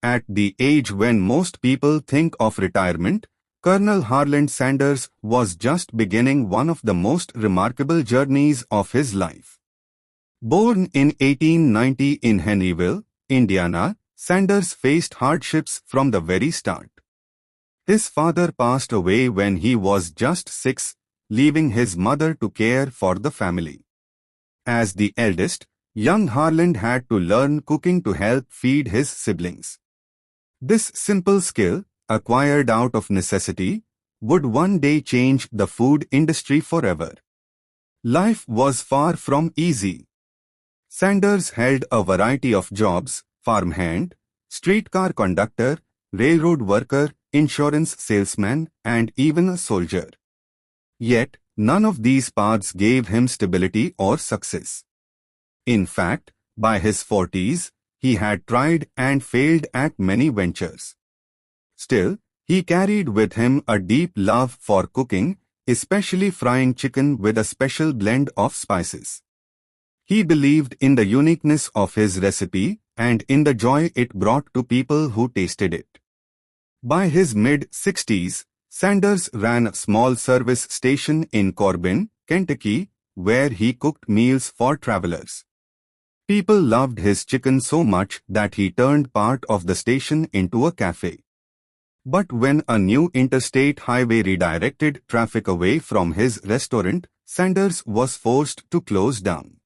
At the age when most people think of retirement, Colonel Harland Sanders was just beginning one of the most remarkable journeys of his life. Born in 1890 in Henryville, Indiana, Sanders faced hardships from the very start. His father passed away when he was just 6, leaving his mother to care for the family. As the eldest, young Harland had to learn cooking to help feed his siblings. This simple skill, acquired out of necessity, would one day change the food industry forever. Life was far from easy. Sanders held a variety of jobs: farmhand, streetcar conductor, railroad worker, insurance salesman, and even a soldier. Yet, none of these paths gave him stability or success. In fact, by his 40s, he had tried and failed at many ventures. Still, he carried with him a deep love for cooking, especially frying chicken with a special blend of spices. He believed in the uniqueness of his recipe and in the joy it brought to people who tasted it. By his mid-60s, Sanders ran a small service station in Corbin, Kentucky, where he cooked meals for travelers. People loved his chicken so much that he turned part of the station into a cafe. But when a new interstate highway redirected traffic away from his restaurant, Sanders was forced to close down.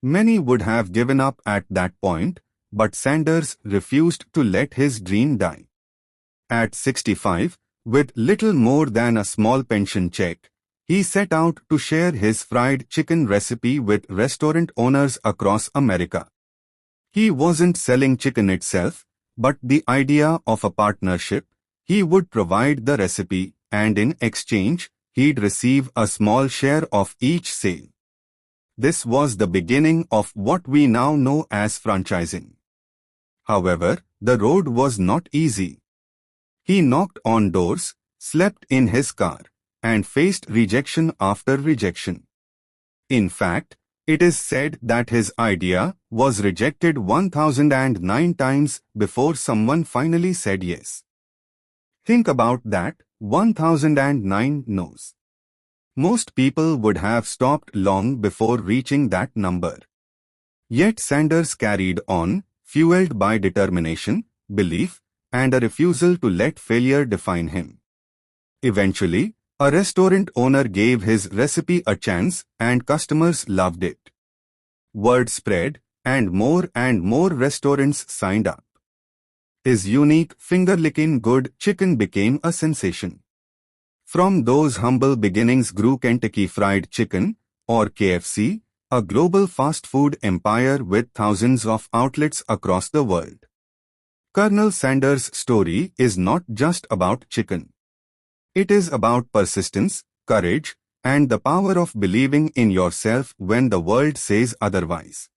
Many would have given up at that point, but Sanders refused to let his dream die. At 65, with little more than a small pension check, he set out to share his fried chicken recipe with restaurant owners across America. He wasn't selling chicken itself, but the idea of a partnership. He would provide the recipe, and in exchange, he'd receive a small share of each sale. This was the beginning of what we now know as franchising. However, the road was not easy. He knocked on doors, slept in his car, and faced rejection after rejection. In fact, it is said that his idea was rejected 1009 times before someone finally said yes. Think about that, 1009 no's. Most people would have stopped long before reaching that number. Yet Sanders carried on, fueled by determination, belief, and a refusal to let failure define him. Eventually, a restaurant owner gave his recipe a chance, and customers loved it. Word spread, and more restaurants signed up. His unique finger-licking good chicken became a sensation. From those humble beginnings grew Kentucky Fried Chicken, or KFC, a global fast food empire with thousands of outlets across the world. Colonel Sanders' story is not just about chicken. It is about persistence, courage, and the power of believing in yourself when the world says otherwise.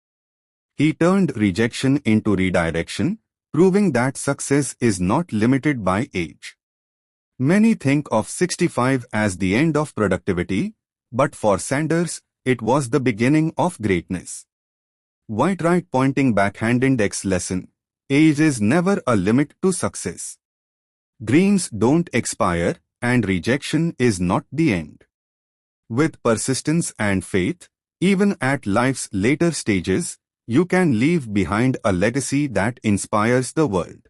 He turned rejection into redirection, proving that success is not limited by age. Many think of 65 as the end of productivity, but for Sanders, it was the beginning of greatness. Whitewright pointing backhand index lesson: age is never a limit to success. Dreams don't expire, and rejection is not the end. With persistence and faith, even at life's later stages, you can leave behind a legacy that inspires the world.